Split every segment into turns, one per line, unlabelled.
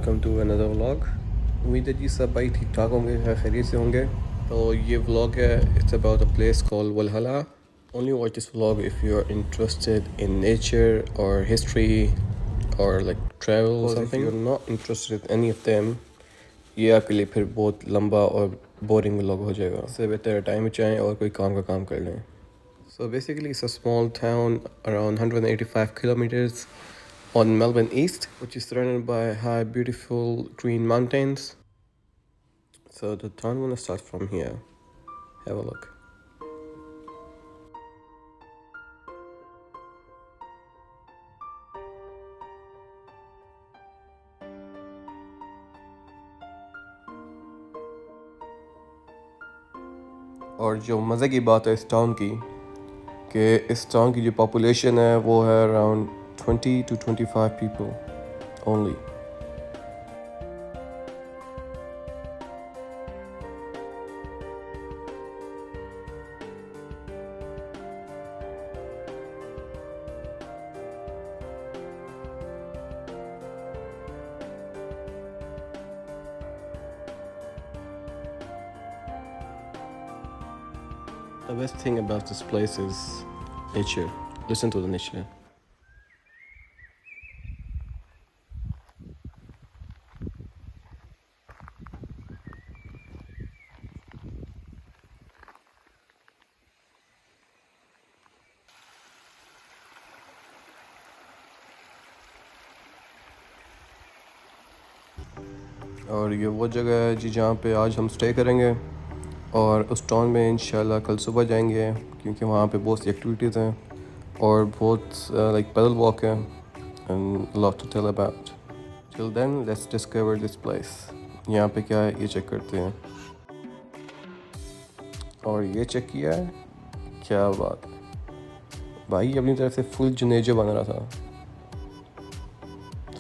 Welcome to another vlog. उम्मीद है जी सब भाई ठीक ठाक होंगे, खैरियत से होंगे। तो ये व्लॉग है, it's about a place called walhalla. Only watch this vlog if you are interested in nature or history or like travel or something. If you're not interested in any of them, ये आपके लिए फिर बहुत लंबा और boring vlog हो जाएगा। इससे बेहतर टाइम बचाएं और कोई काम का काम कर लें। So basically it's a small town around 185 kilometers on Melbourne East, which is surrounded by high, beautiful green mountains. So the town gonna start from here. Have a look. और जो मज़े की बात है इस टाउन की कि इस टाउन की जो पॉपुलेशन है वो है around 20 to 25 people only. The best thing about this place is nature. Listen to the nature. और ये वो जगह है जी जहाँ पे आज हम स्टे करेंगे और उस टाउन में इंशाल्लाह कल सुबह जाएंगे क्योंकि वहाँ पे बहुत सी एक्टिविटीज़ हैं और बहुत लाइक पैदल वॉक है and lot to tell about. Till then let's discover this place. यहाँ पे क्या है ये चेक करते हैं. और ये चेक किया है, क्या बात है भाई, अपनी तरफ से फुल जुनेजो बन रहा था.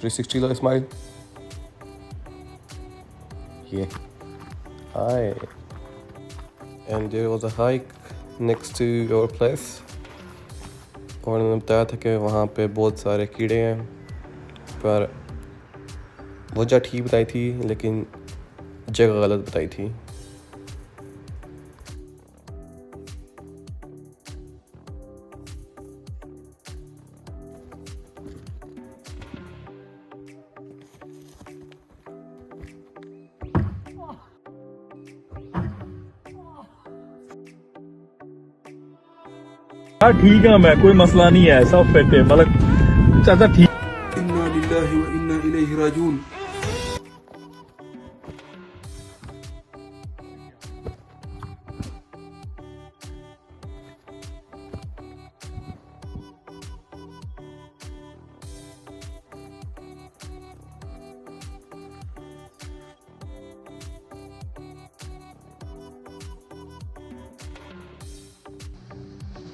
360 लो smile. Yeah. Hi. And there was a hike next to your place. और उन्होंने बताया था कि वहाँ पे बहुत सारे कीड़े हैं, पर वजह ठीक बताई थी लेकिन जगह गलत बताई थी.
हाँ ठीक है, मैं कोई मसला नहीं है, सब फिट है, मतलब चाचा ठीक.
इन्ना लिल्लाहि व इन्ना इलैहि राजिऊन.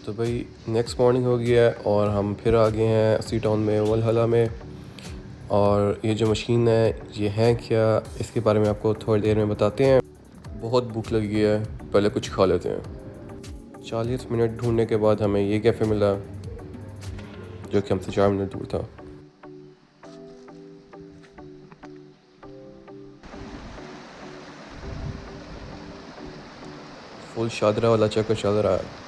तो भाई नेक्स्ट मॉर्निंग हो गया है और हम फिर आ गए हैं उसी टाउन में walhalla में. और ये जो मशीन है ये है क्या, इसके बारे में आपको थोड़ी देर में बताते हैं. बहुत भूख लगी है, पहले कुछ खा लेते हैं. 40 मिनट ढूंढने के बाद हमें ये कैफ़े मिला जो कि हमसे 4 मिनट दूर था. फुल शादरा वाला चक्कर चल रहा है,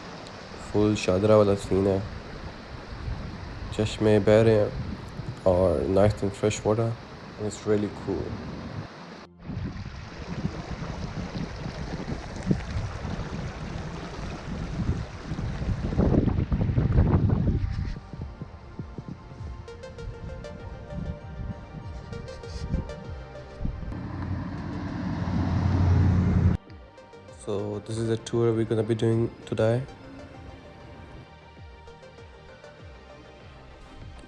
फुल शादरा वाला सीन है. चश्मे बह रहे हैं और nice and fresh water. It's really cool. So this is the tour we're gonna be doing today.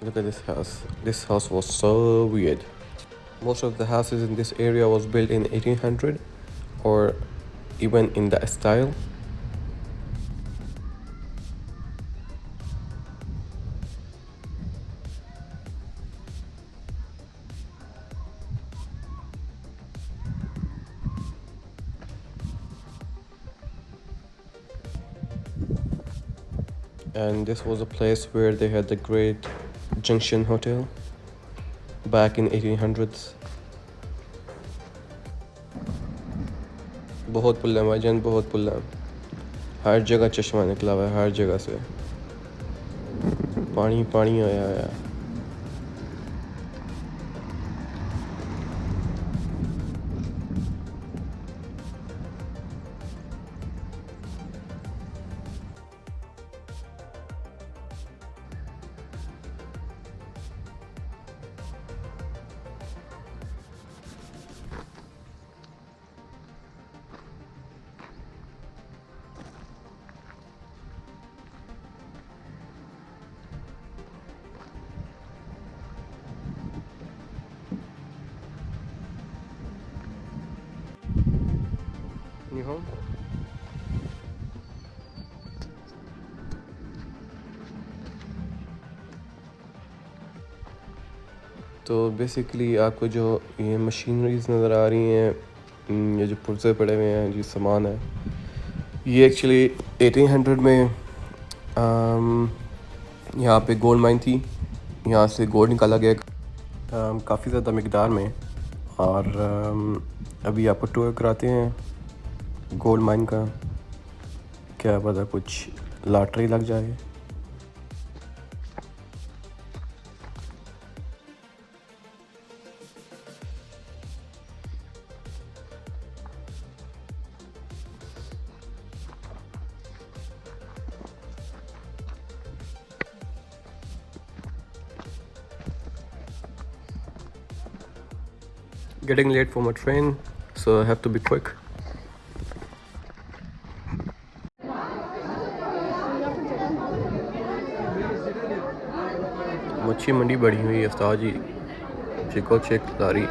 Look at this house. This house was so weird. Most of the houses in this area was built in 1800 or even in that style. And this was a place where they had the Great Junction Hotel back in 1800s. बहुत पुल्ला है भाईजान, बहुत पुल्ला है। हर जगह चश्मा निकला हुआ है, हर जगह से पानी पानी आया है। You home? तो बेसिकली आपको जो ये मशीनरीज नज़र आ रही हैं, ये जो पुर्जे पड़े हुए हैं, जो सामान है, ये एक्चुअली 1800 में यहाँ पे गोल्ड माइन थी। यहाँ से गोल्ड निकाला गया काफ़ी ज़्यादा मकदार में। और अभी आपको टूर कराते हैं गोल्ड माइन का। क्या पता कुछ लॉटरी लग जाए। Getting late for my train, so I have to be quick. मच्छी मंडी बड़ी हुई है उस्ताद जी, चिको चिक दारी।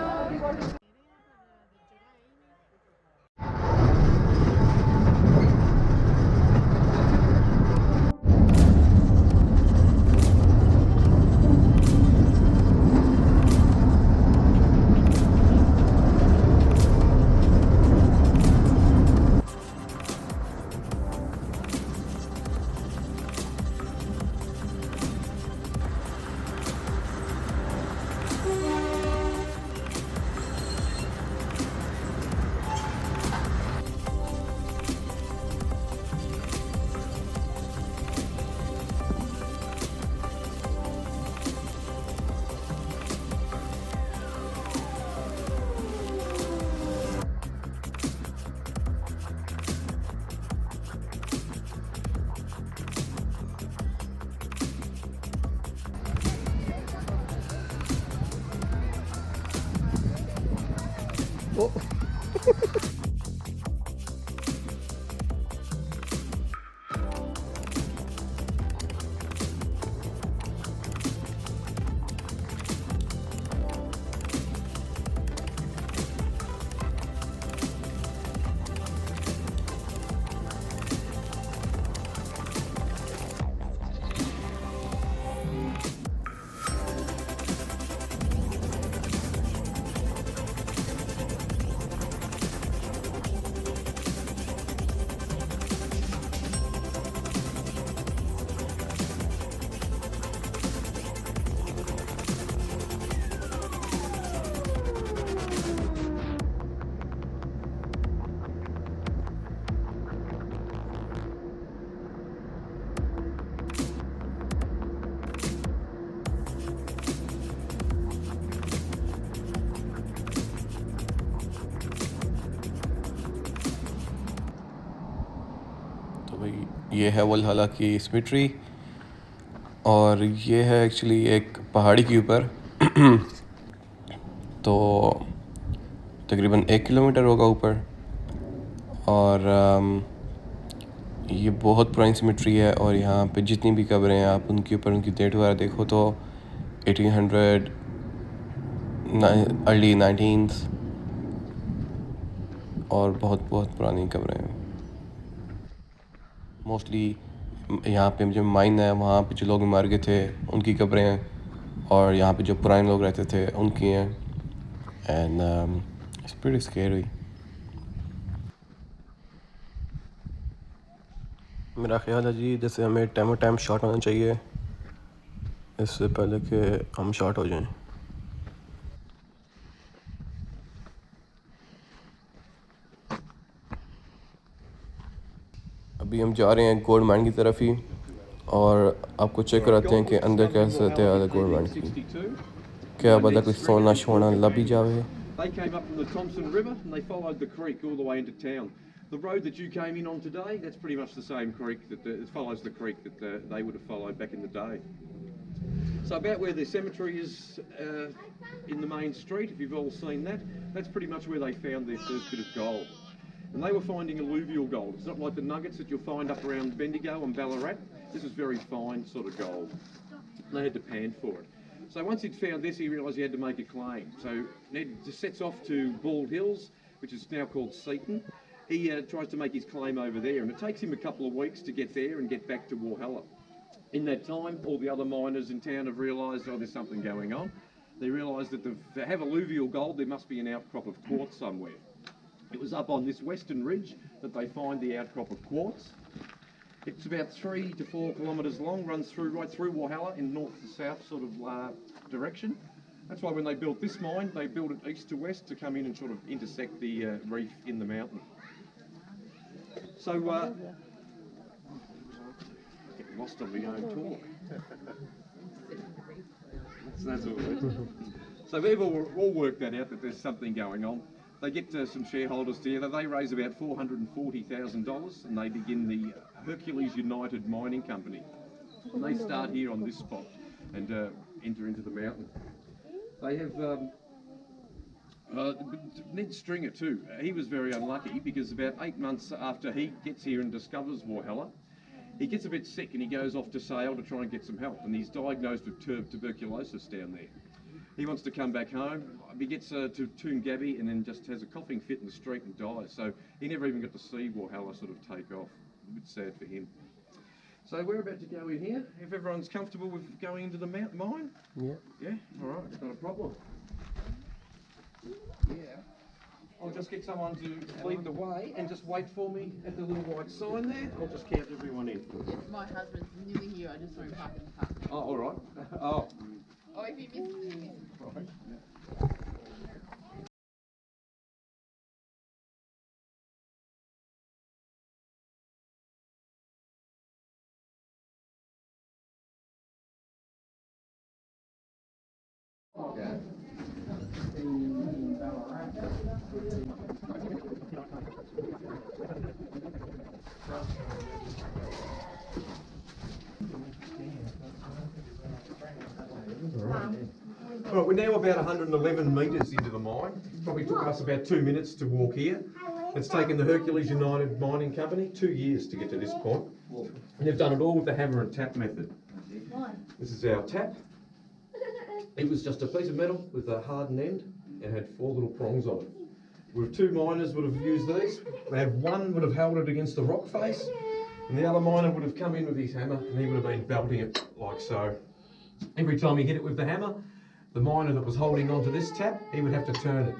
Oh. तो भाई ये है walhalla की स्मिट्री, और ये है एक्चुअली एक पहाड़ी के ऊपर। तो तकरीबन 1 किलोमीटर होगा ऊपर। और ये बहुत पुरानी सिमेट्री है, और यहाँ पे जितनी भी कब्रें हैं आप उनके ऊपर उनकी डेट वगैरह देखो तो 1800 अर्ली 19th, और बहुत बहुत पुरानी कब्रें हैं। मोस्टली यहाँ पे जो माइन है वहाँ पे जो लोग मार गए थे उनकी कब्रें हैं, और यहाँ पे जो पुराने लोग रहते थे उनकी हैं। And it's pretty scary. मेरा ख्याल है जी जैसे हमें टाइम शॉट होना चाहिए इससे पहले कि हम शॉट हो जाएं। अभी हम जा रहे हैं गोल्ड माइन की तरफ ही और आपको चेक कराते हैं कि अंदर कैसे तैयार है गोल्ड माइन की क्या पता कुछ सोना शोना लभी जावे
They came up from the Thompson River and they followed the creek all the way into town. The road that you came in on today, that's pretty much the same creek that it follows the creek that they would have followed back in the day. So about where the cemetery is in the main street, if you've all seen that, that's pretty much where they found their first bit of gold. And they were finding alluvial gold. It's not like the nuggets that you'll find up around Bendigo and Ballarat. This is very fine sort of gold. And they had to pan for it. So once he'd found this, he realised he had to make a claim. So Ned just sets off to Bald Hills, which is now called Seaton. He tries to make his claim over there, and it takes him a couple of weeks to get there and get back to Walhalla. In that time, all the other miners in town have realised, oh, there's something going on. They realise that to have alluvial gold, there must be an outcrop of quartz somewhere. It was up on this western ridge that they find the outcrop of quartz. It's about 3 to 4 kilometres long, runs through right through Walhalla in north to south sort of direction. That's why when they built this mine, they built it east to west to come in and sort of intersect the reef in the mountain. So, getting lost on my own talk. That's all right. So they've all worked that out, that there's something going on. They get some shareholders together. They raise about $440,000 and they begin the Hercules United Mining Company. And they start here on this spot and enter into the mountain. They have Ned Stringer too. He was very unlucky because about 8 months after he gets here and discovers Walhalla, he gets a bit sick and he goes off to Sale to try and get some help, and he's diagnosed with tuberculosis down there. He wants to come back home. He gets to Toongabbie and then just has a coughing fit in the street and dies. So he never even got to see Walhalla sort of take off. A bit sad for him. So we're about to go in here. If everyone's comfortable with going into the mine?
Yeah.
Yeah? All right, it's not a problem. Yeah. I'll just get someone to lead the way and just wait for me at the little white sign there. I'll just count everyone in.
Yes, my husband's nearly here. I just saw him park in the car.
Oh, all right. Oh.
Oh, if he misses, he misses.
Right. Right, we're now about 111 metres into the mine. Probably took us about 2 minutes to walk here. It's taken the Hercules United Mining Company 2 years to get to this point. And they've done it all with the hammer and tap method. This is our tap. It was just a piece of metal with a hardened end and had 4 little prongs on it. With 2 miners would have used these. They have one would have held it against the rock face, and the other miner would have come in with his hammer and he would have been belting it like so. Every time he hit it with the hammer, the miner that was holding onto this tap, he would have to turn it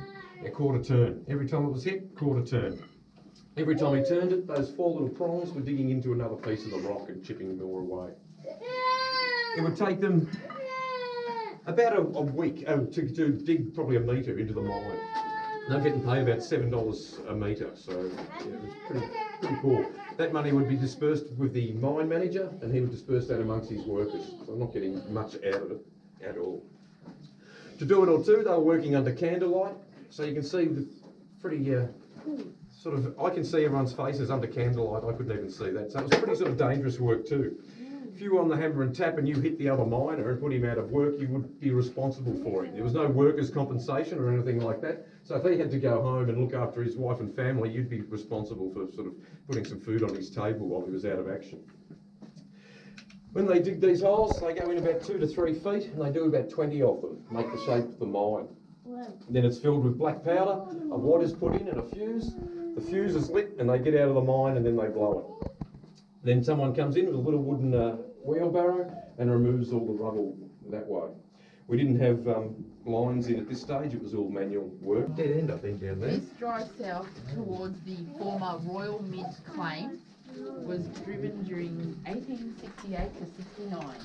a quarter turn. Every time it was hit, quarter turn. Every time he turned it, those 4 little prongs were digging into another piece of the rock and chipping more away. It would take them about a week to dig probably a metre into the mine. They're getting paid about $7 a metre, so yeah, it was pretty cool. That money would be dispersed with the mine manager, and he would disperse that amongst his workers. So I'm not getting much out of it at all. To do it all too, they were working under candlelight, so you can see the pretty sort of, I can see everyone's faces under candlelight. I couldn't even see that, so it was pretty sort of dangerous work too. If you were on the hammer and tap and you hit the other miner and put him out of work, you would be responsible for him. There was no workers' compensation or anything like that. So if he had to go home and look after his wife and family, you'd be responsible for sort of putting some food on his table while he was out of action. When they dig these holes, they go in about 2 to 3 feet, and they do about 20 of them, make the shape of the mine. Then it's filled with black powder, a wad is put in and a fuse. The fuse is lit and they get out of the mine and then they blow it. Then someone comes in with a little wooden wheelbarrow and removes all the rubble that way. We didn't have lines in at this stage, it was all manual work. Dead end, I think, down there.
This drive south towards the former Royal Mint claim was driven during 1868 to 69.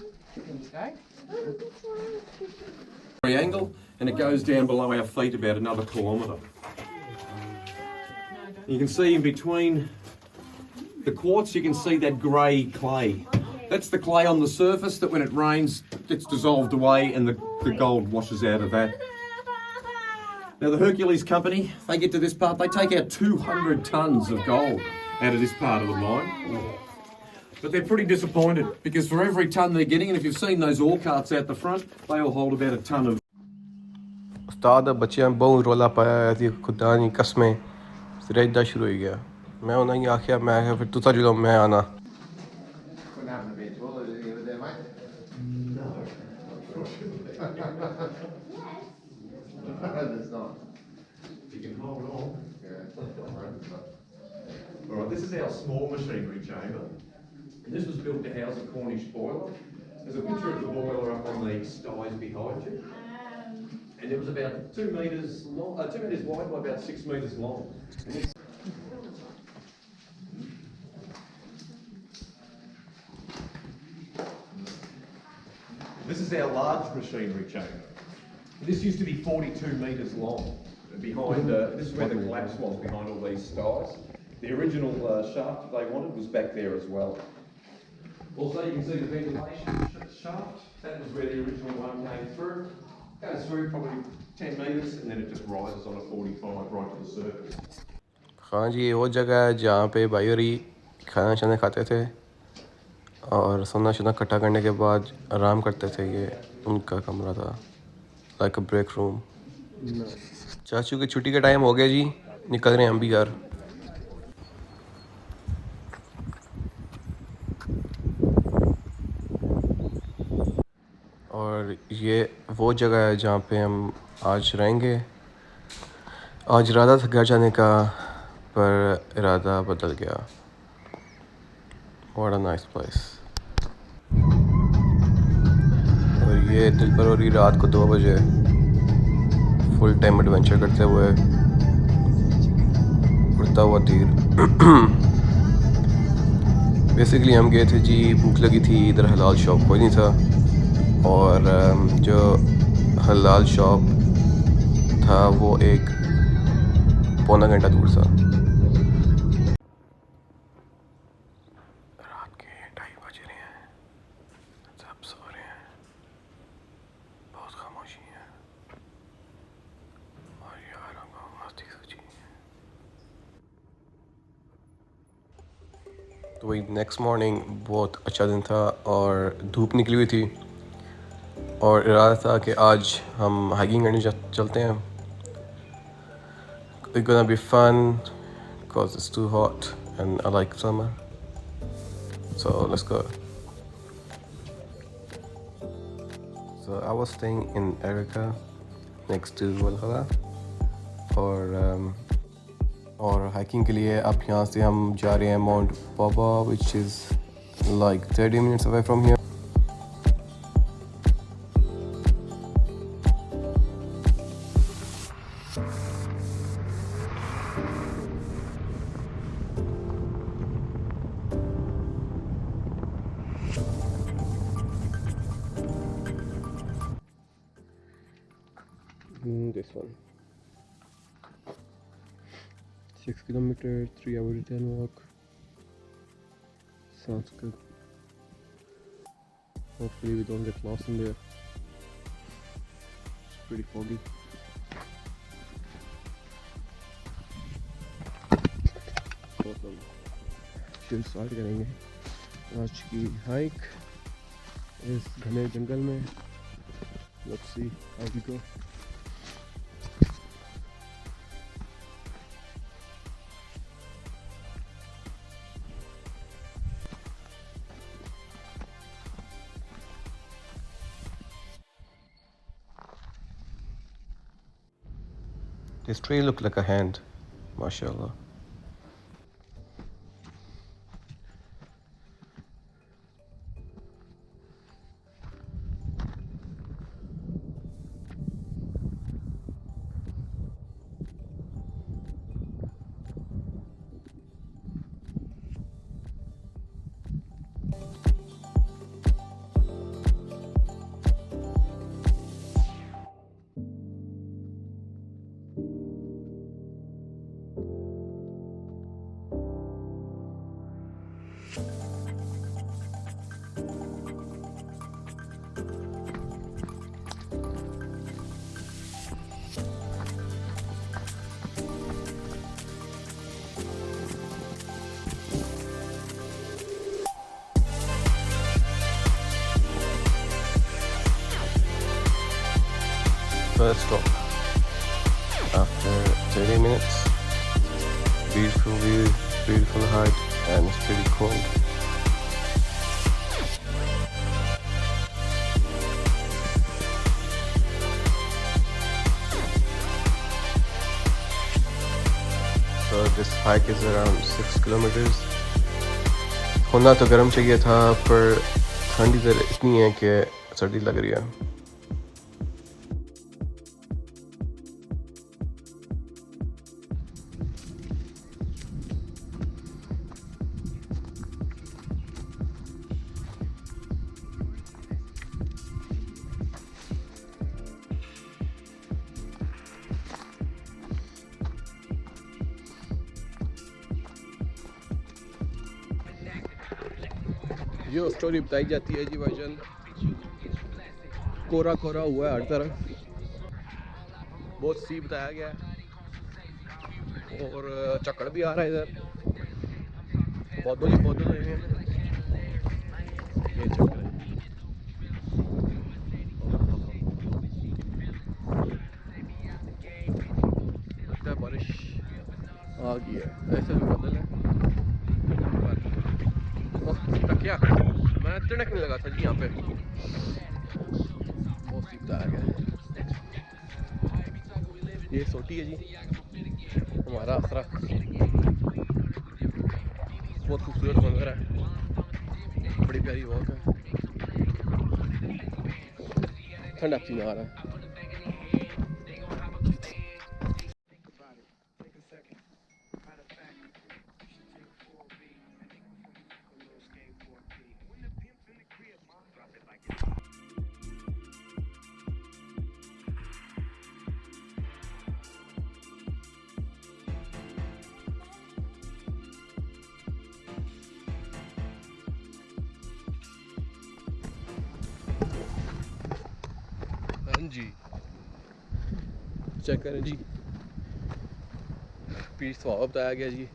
There you go.
Angle, and it goes down below our feet about another kilometre. You can see in between The quartz, you can see that grey clay. That's the clay on the surface that when it rains, it's dissolved away and the gold washes out of that. Now the Hercules company, they get to this part, they take out 200 tonnes of gold out of this part of the mine. But they're pretty disappointed because for every tonne they're getting, and if you've seen those ore carts out the front, they all hold about a tonne of.
उस्ताद बच्चे बहुत रोला पाया थी खुदा नहीं कसमें सिरा इदा शुरू हो गया मैं उन्हें आख्या मैं फिर तुसा जो मैं आना
You can hold on. Alright, this is our small machinery chamber. And this was built to house a Cornish boiler. There's a picture of the boiler up on the skies behind you. And it was about 2 metres long, 2 metres wide by about 6 metres long. This is our large machinery chamber. This used to be 42 metres long. Behind, this is where the collapse was, behind all these styles. The original shaft they wanted was back there as well. Also, you can see the ventilation shaft. That was where the original one came through. Goes through probably 10 metres and then it just rises on a 45 right to the surface.
हाँ जी ये वो जगह है जहाँ पे भाई और खाना शाना खाते थे और सोना शोना इकट्ठा करने के बाद आराम करते थे ये उनका कमरा था लाइक अ ब्रेक रूम चाचू की छुट्टी का टाइम हो गया जी निकल रहे हैं हम भी घर और ये वो जगह है जहाँ पे हम आज रहेंगे आज इरादा था घर जाने का पर इरादा बदल गया What a nice place और ये दिल पर हो रही रात को 2 बजे फुल टाइम एडवेंचर करते हुए उड़ता हुआ तीर बेसिकली हम गए थे जी भूख लगी थी इधर हलाल शॉप कोई नहीं था और जो हलाल शॉप था वो एक पौना घंटा दूर था रात के 2:30 बज रहे हैं सब सो रहे हैं बहुत खामोशी है और यारों को मस्ती सूझी तो वही नेक्स्ट मॉर्निंग बहुत अच्छा दिन था और धूप निकली हुई थी और इरादा था कि आज हम हाइकिंग करने चलते हैं It's gonna be fun because it's too hot and I like summer so let's go so I was staying in Erica next to Walhalla और hiking के लिए अब यहाँ से हम जा रहे हैं Mount Baba which is like 30 minutes away from here this one 6 kilometers 3 hour return walk sounds good hopefully we don't get lost in there it's pretty foggy awesome chill start करेंगे आज की हाइक इस घने जंगल में let's see how we go This tree looked like a hand, mashallah. another stop after 30 minutes. Beautiful view, beautiful height, and it's pretty cold. So this hike is around 6 kilometers. होना तो गर्म चाहिए था पर ठंडी इधर इतनी है कि सर्दी लग रही है. जो स्टोरी बताई जाती है जी भाईजान, कोरा कोरा हुआ है हर तरफ, बहुत सी बताया गया है और चक्कर भी आ रहा है इधर, पौधों लगे हैं, ये चक्कर है. लगता है बारिश आ गई है, ऐसा भी बादल है. क्या मैं तिड़कने लगा था जी यहाँ पे, बहुत सीधा आ गया. ये सोटी है जी हमारा आसरा, बहुत खूबसूरत मंजर है, बड़ी प्यारी वॉक है, ठंडा पसीना आ रहा है. जी चेक करें जी, पीस स्वाब बताया गया जी,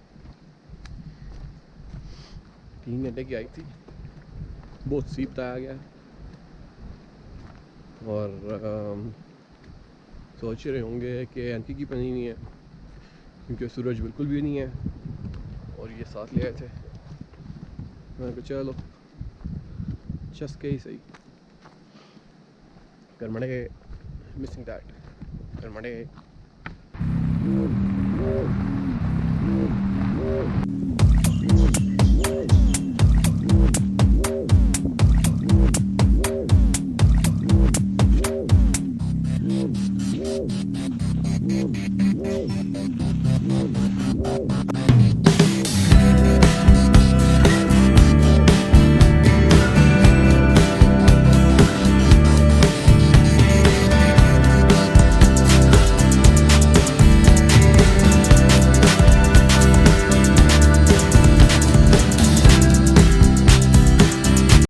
3 घंटे की आई थी, बहुत सी बताया गया. और सोच रहे होंगे कि एंटी की पनी नहीं है क्योंकि सूरज बिल्कुल भी नहीं है और ये साथ ले आए थे. मैं कहा चलो चस्के ही सही, करमड़े मिसिंग दैट, करमड़े